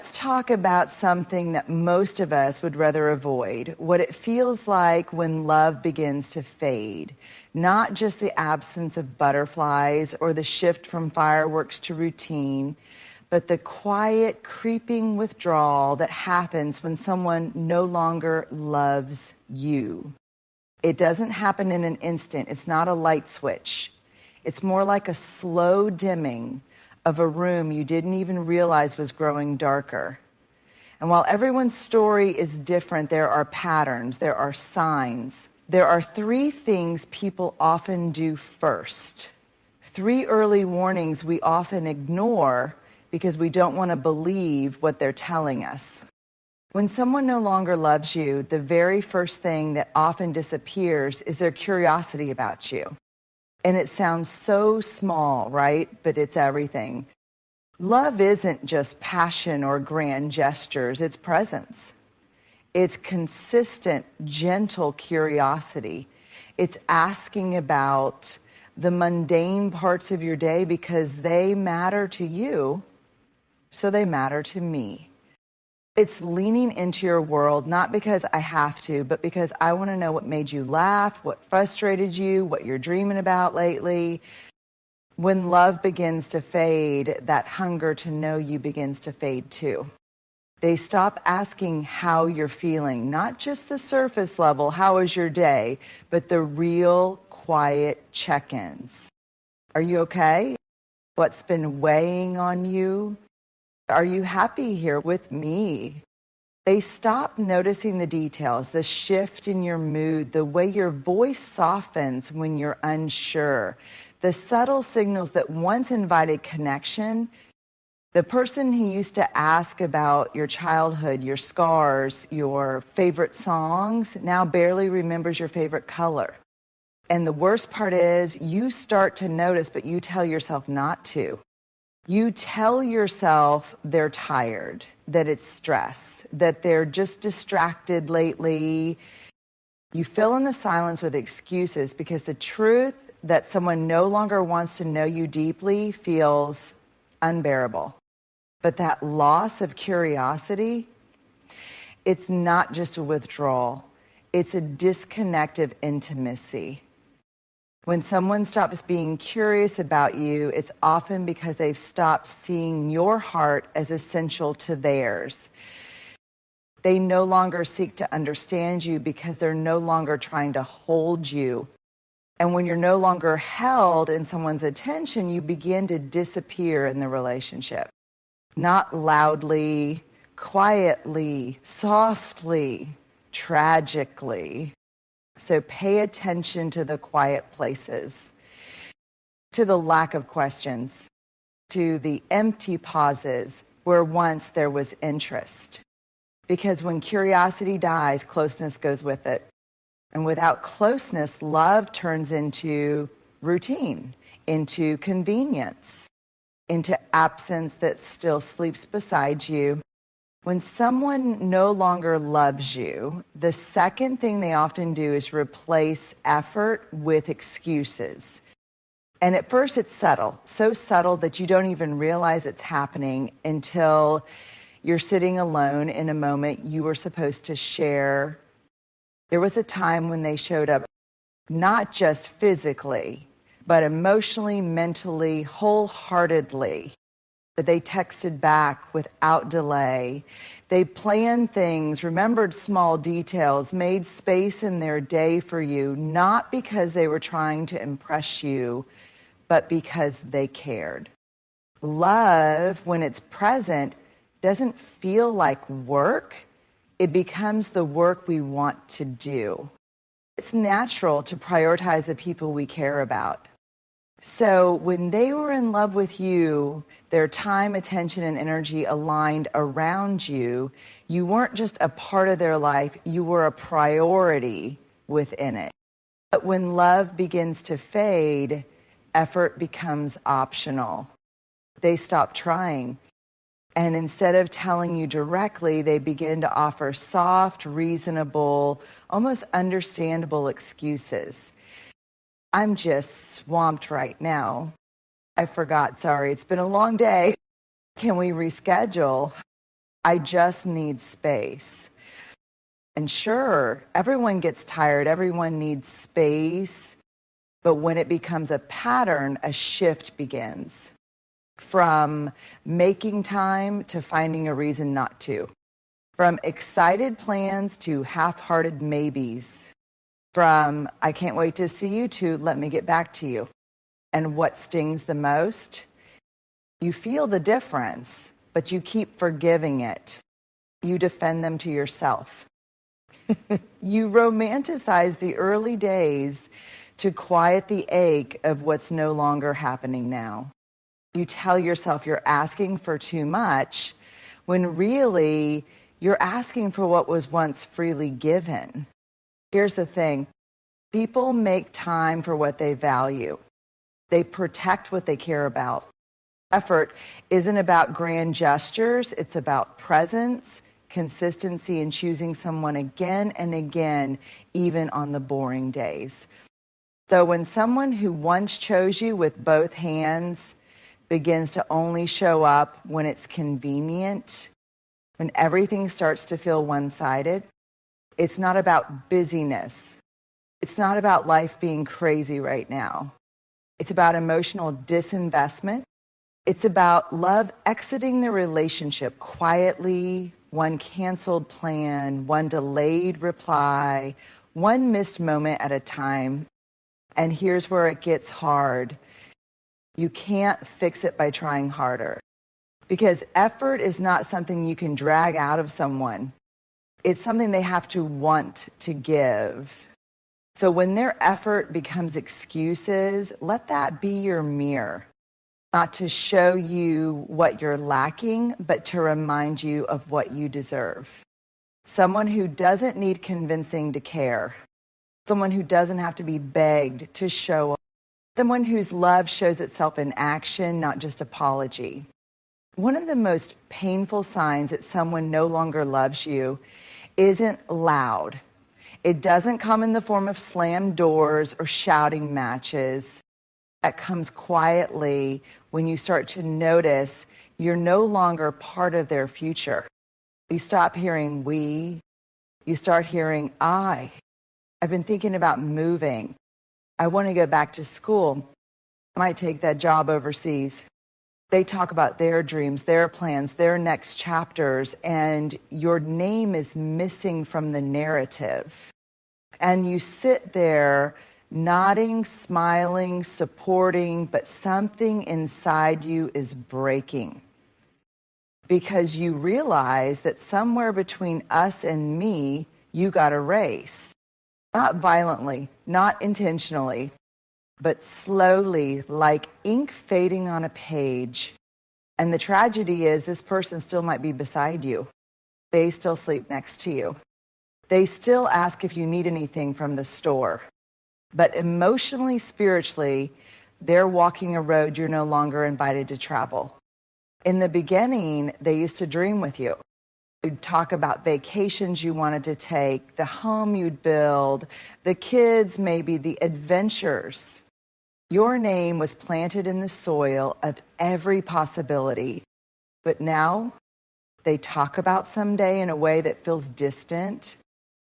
Let's talk about something that most of us would rather avoid, what it feels like when love begins to fade. Not just the absence of butterflies or the shift from fireworks to routine, but the quiet, creeping withdrawal that happens when someone no longer loves you. It doesn't happen in an instant. It's not a light switch. It's more like a slow dimming of a room you didn't even realize was growing darker. And while everyone's story is different, there are patterns, there are signs. There are 3 things people often do first. 3 early warnings we often ignore because we don't want to believe what they're telling us. When someone no longer loves you, the very first thing that often disappears is their curiosity about you. And it sounds so small, right? But it's everything. Love isn't just passion or grand gestures, it's presence. It's consistent, gentle curiosity. It's asking about the mundane parts of your day because they matter to you, so they matter to me. It's leaning into your world, not because I have to, but because I want to know what made you laugh, what frustrated you, what you're dreaming about lately. When love begins to fade, that hunger to know you begins to fade too. They stop asking how you're feeling, not just the surface level, how was your day, but the real quiet check-ins. Are you okay? What's been weighing on you? Are you happy here with me? They stop noticing the details, the shift in your mood, the way your voice softens when you're unsure, the subtle signals that once invited connection. The person who used to ask about your childhood, your scars, your favorite songs, now barely remembers your favorite color. And the worst part is you start to notice, but you tell yourself not to. You tell yourself they're tired, that it's stress, that they're just distracted lately. You fill in the silence with excuses because the truth that someone no longer wants to know you deeply feels unbearable. But that loss of curiosity, it's not just a withdrawal. It's a disconnect of intimacy. When someone stops being curious about you, it's often because they've stopped seeing your heart as essential to theirs. They no longer seek to understand you because they're no longer trying to hold you. And when you're no longer held in someone's attention, you begin to disappear in the relationship. Not loudly, quietly, softly, tragically. So pay attention to the quiet places, to the lack of questions, to the empty pauses where once there was interest. Because when curiosity dies, closeness goes with it. And without closeness, love turns into routine, into convenience, into absence that still sleeps beside you. When someone no longer loves you, the second thing they often do is replace effort with excuses. And at first it's subtle, so subtle that you don't even realize it's happening until you're sitting alone in a moment you were supposed to share. There was a time when they showed up not just physically, but emotionally, mentally, wholeheartedly. They texted back without delay. They planned things, remembered small details, made space in their day for you, not because they were trying to impress you, but because they cared. Love, when it's present, doesn't feel like work. It becomes the work we want to do. It's natural to prioritize the people we care about. So when they were in love with you, their time, attention, and energy aligned around you. You weren't just a part of their life, you were a priority within it. But when love begins to fade, effort becomes optional. They stop trying. And instead of telling you directly, they begin to offer soft, reasonable, almost understandable excuses. I'm just swamped right now. I forgot, sorry, it's been a long day. Can we reschedule? I just need space. And sure, everyone gets tired. Everyone needs space. But when it becomes a pattern, a shift begins from making time to finding a reason not to, from excited plans to half-hearted maybes, from I can't wait to see you to let me get back to you. And what stings the most? You feel the difference, but you keep forgiving it. You defend them to yourself. You romanticize the early days to quiet the ache of what's no longer happening now. You tell yourself you're asking for too much when really you're asking for what was once freely given. Here's the thing. People make time for what they value. They protect what they care about. Effort isn't about grand gestures. It's about presence, consistency, and choosing someone again and again, even on the boring days. So when someone who once chose you with both hands begins to only show up when it's convenient, when everything starts to feel one-sided, it's not about busyness. It's not about life being crazy right now. It's about emotional disinvestment. It's about love exiting the relationship quietly, one canceled plan, one delayed reply, one missed moment at a time. And here's where it gets hard. You can't fix it by trying harder, because effort is not something you can drag out of someone. It's something they have to want to give. So when their effort becomes excuses, let that be your mirror, not to show you what you're lacking, but to remind you of what you deserve. Someone who doesn't need convincing to care. Someone who doesn't have to be begged to show up. Someone whose love shows itself in action, not just apology. One of the most painful signs that someone no longer loves you isn't loud. It doesn't come in the form of slammed doors or shouting matches. That comes quietly when you start to notice you're no longer part of their future. You stop hearing we. You start hearing I. I've been thinking about moving. I want to go back to school. I might take that job overseas. They talk about their dreams, their plans, their next chapters, and your name is missing from the narrative. And you sit there nodding, smiling, supporting, but something inside you is breaking. Because you realize that somewhere between us and me, you got a race. Not violently, not intentionally, but slowly, like ink fading on a page. And the tragedy is this person still might be beside you. They still sleep next to you. They still ask if you need anything from the store. But emotionally, spiritually, they're walking a road you're no longer invited to travel. In the beginning, they used to dream with you. You'd talk about vacations you wanted to take, the home you'd build, the kids, maybe the adventures. Your name was planted in the soil of every possibility. But now, they talk about someday in a way that feels distant.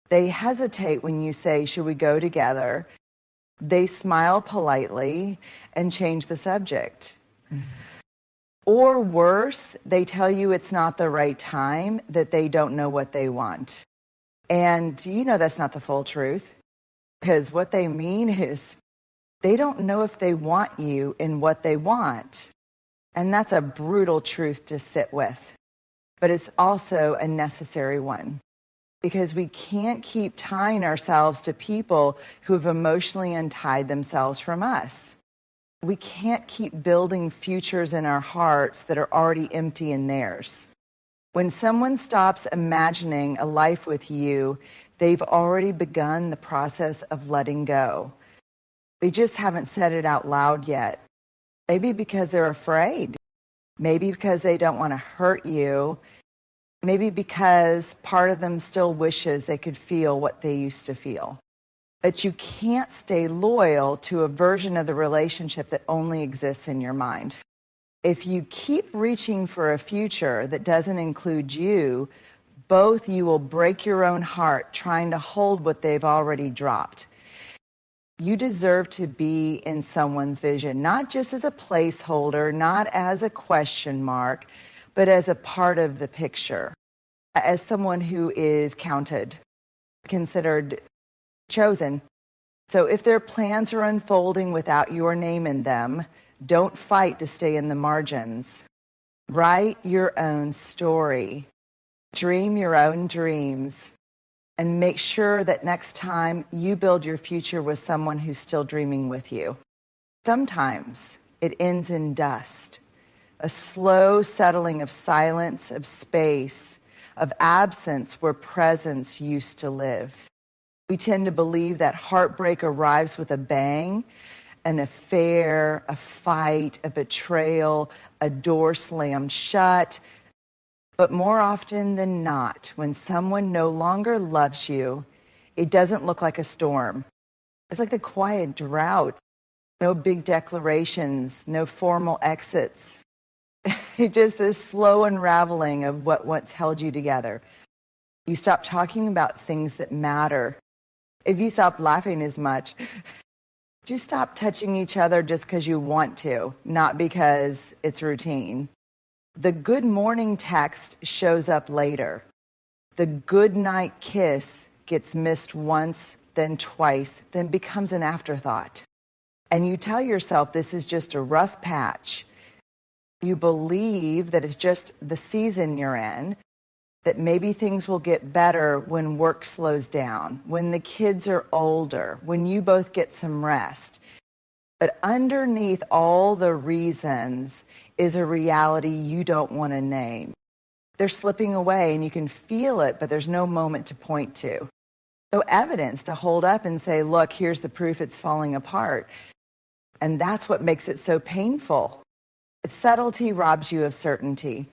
They hesitate when you say, should we go together? They smile politely and change the subject. Mm-hmm. Or worse, they tell you it's not the right time, that they don't know what they want. And you know that's not the full truth, because what they mean is they don't know if they want you in what they want. And that's a brutal truth to sit with. But it's also a necessary one, because we can't keep tying ourselves to people who have emotionally untied themselves from us. We can't keep building futures in our hearts that are already empty in theirs. When someone stops imagining a life with you, they've already begun the process of letting go. They just haven't said it out loud yet. Maybe because they're afraid. Maybe because they don't want to hurt you. Maybe because part of them still wishes they could feel what they used to feel. But you can't stay loyal to a version of the relationship that only exists in your mind. If you keep reaching for a future that doesn't include you, both you will break your own heart trying to hold what they've already dropped. You deserve to be in someone's vision, not just as a placeholder, not as a question mark, but as a part of the picture, as someone who is counted, considered chosen. So if their plans are unfolding without your name in them, don't fight to stay in the margins. Write your own story. Dream your own dreams. And make sure that next time you build your future with someone who's still dreaming with you. Sometimes it ends in dust, a slow settling of silence, of space, of absence where presence used to live. We tend to believe that heartbreak arrives with a bang, an affair, a fight, a betrayal, a door slammed shut. But more often than not, when someone no longer loves you, it doesn't look like a storm. It's like the quiet drought. No big declarations, no formal exits. It's just this slow unraveling of what once held you together. You stop talking about things that matter. If you stop laughing as much, you stop touching each other just because you want to, not because it's routine. The good morning text shows up later. The good night kiss gets missed once, then twice, then becomes an afterthought. And you tell yourself this is just a rough patch. You believe that it's just the season you're in, that maybe things will get better when work slows down, when the kids are older, when you both get some rest. But underneath all the reasons is a reality you don't want to name. They're slipping away and you can feel it, but there's no moment to point to. No evidence to hold up and say, look, here's the proof it's falling apart. And that's what makes it so painful. Subtlety robs you of certainty.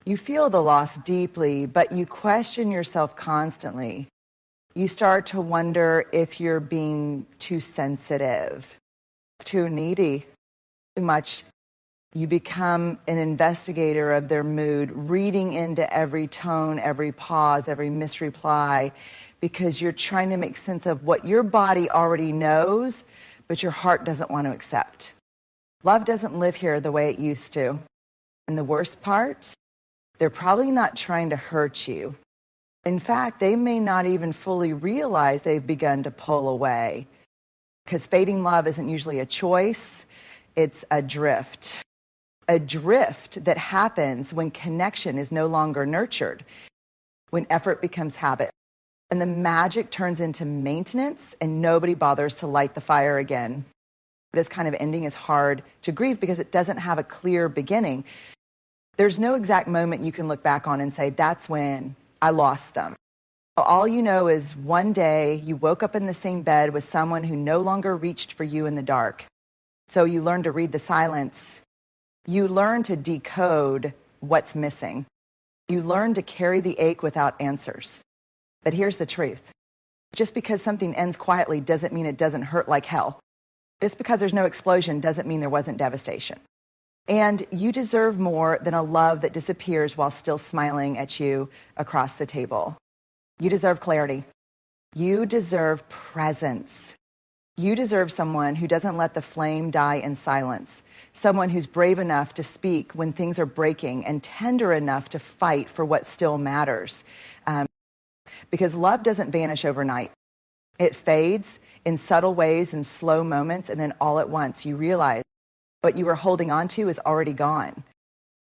You feel the loss deeply, but you question yourself constantly. You start to wonder if you're being too sensitive, too needy, too much. You become an investigator of their mood, reading into every tone, every pause, every misreply, because you're trying to make sense of what your body already knows, but your heart doesn't want to accept. Love doesn't live here the way it used to. And the worst part, they're probably not trying to hurt you. In fact, they may not even fully realize they've begun to pull away. Because fading love isn't usually a choice, it's a drift. A drift that happens when connection is no longer nurtured, when effort becomes habit, and the magic turns into maintenance and nobody bothers to light the fire again. This kind of ending is hard to grieve because it doesn't have a clear beginning. There's no exact moment you can look back on and say, that's when I lost them. All you know is one day you woke up in the same bed with someone who no longer reached for you in the dark. So you learn to read the silence. You learn to decode what's missing. You learn to carry the ache without answers. But here's the truth. Just because something ends quietly doesn't mean it doesn't hurt like hell. Just because there's no explosion doesn't mean there wasn't devastation. And you deserve more than a love that disappears while still smiling at you across the table. You deserve clarity. You deserve presence. You deserve someone who doesn't let the flame die in silence. Someone who's brave enough to speak when things are breaking and tender enough to fight for what still matters. Because love doesn't vanish overnight. It fades in subtle ways, in slow moments, and then all at once you realize what you were holding on to is already gone.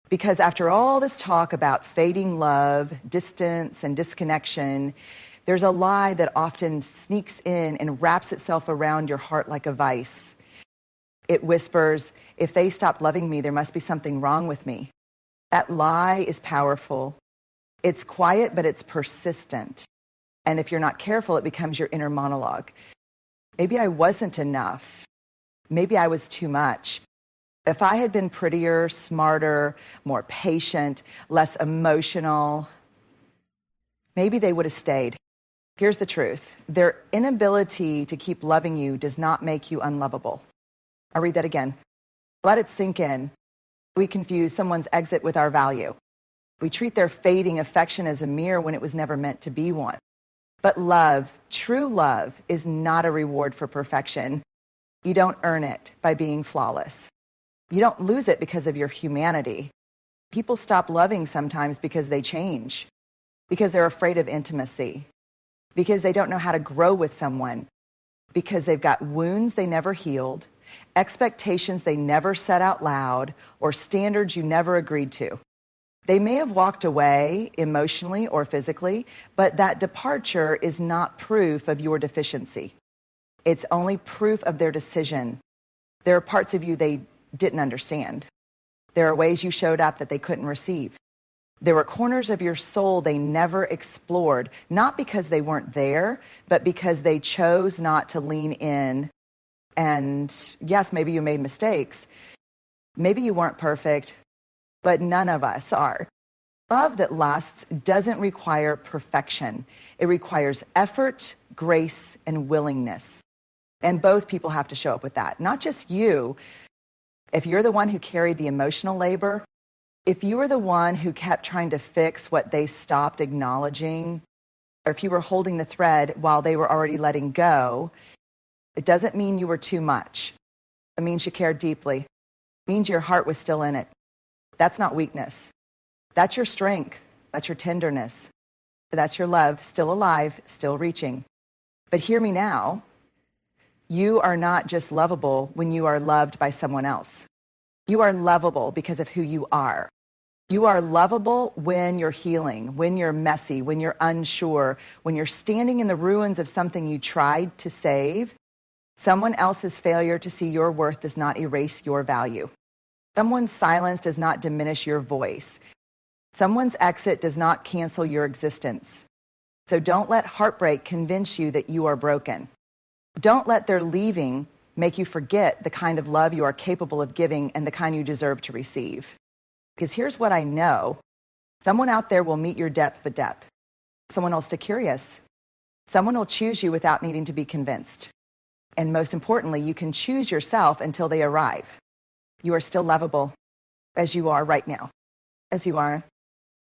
Because after all this talk about fading love, distance, and disconnection, there's a lie that often sneaks in and wraps itself around your heart like a vice. It whispers, if they stop loving me, there must be something wrong with me. That lie is powerful. It's quiet, but it's persistent. And if you're not careful, it becomes your inner monologue. Maybe I wasn't enough. Maybe I was too much. If I had been prettier, smarter, more patient, less emotional, maybe they would have stayed. Here's the truth. Their inability to keep loving you does not make you unlovable. I'll read that again. Let it sink in. We confuse someone's exit with our value. We treat their fading affection as a mirror when it was never meant to be one. But love, true love, is not a reward for perfection. You don't earn it by being flawless. You don't lose it because of your humanity. People stop loving sometimes because they change, because they're afraid of intimacy, because they don't know how to grow with someone, because they've got wounds they never healed, expectations they never said out loud, or standards you never agreed to. They may have walked away emotionally or physically, but that departure is not proof of your deficiency. It's only proof of their decision. There are parts of you they didn't understand. There are ways you showed up that they couldn't receive. There were corners of your soul they never explored, not because they weren't there, but because they chose not to lean in. And yes, maybe you made mistakes. Maybe you weren't perfect, but none of us are. Love that lasts doesn't require perfection. It requires effort, grace, and willingness. And both people have to show up with that. Not just you. If you're the one who carried the emotional labor, if you were the one who kept trying to fix what they stopped acknowledging, or if you were holding the thread while they were already letting go, it doesn't mean you were too much. It means you cared deeply. It means your heart was still in it. That's not weakness. That's your strength. That's your tenderness. That's your love, still alive, still reaching. But hear me now. You are not just lovable when you are loved by someone else. You are lovable because of who you are. You are lovable when you're healing, when you're messy, when you're unsure, when you're standing in the ruins of something you tried to save. Someone else's failure to see your worth does not erase your value. Someone's silence does not diminish your voice. Someone's exit does not cancel your existence. So don't let heartbreak convince you that you are broken. Don't let their leaving make you forget the kind of love you are capable of giving and the kind you deserve to receive. Because here's what I know. Someone out there will meet your depth with depth. Someone will stay curious. Someone will choose you without needing to be convinced. And most importantly, you can choose yourself until they arrive. You are still lovable as you are right now, as you are.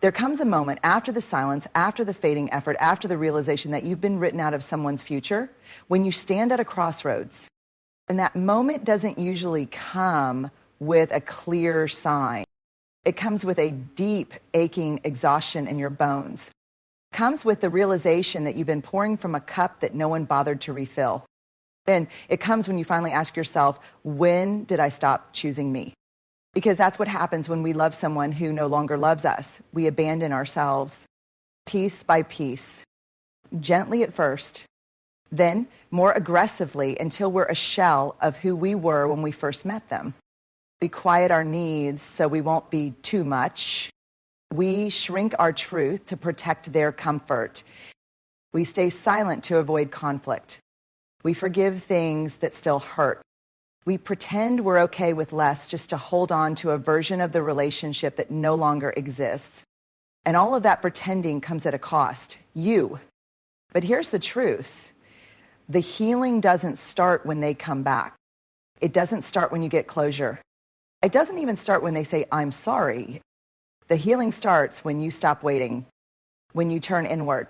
There comes a moment after the silence, after the fading effort, after the realization that you've been written out of someone's future, when you stand at a crossroads. And that moment doesn't usually come with a clear sign. It comes with a deep, aching exhaustion in your bones. It comes with the realization that you've been pouring from a cup that no one bothered to refill. And it comes when you finally ask yourself, when did I stop choosing me? Because that's what happens when we love someone who no longer loves us. We abandon ourselves piece by piece, gently at first, then more aggressively until we're a shell of who we were when we first met them. We quiet our needs so we won't be too much. We shrink our truth to protect their comfort. We stay silent to avoid conflict. We forgive things that still hurt. We pretend we're okay with less just to hold on to a version of the relationship that no longer exists. And all of that pretending comes at a cost, you. But here's the truth. The healing doesn't start when they come back. It doesn't start when you get closure. It doesn't even start when they say, I'm sorry. The healing starts when you stop waiting, when you turn inward,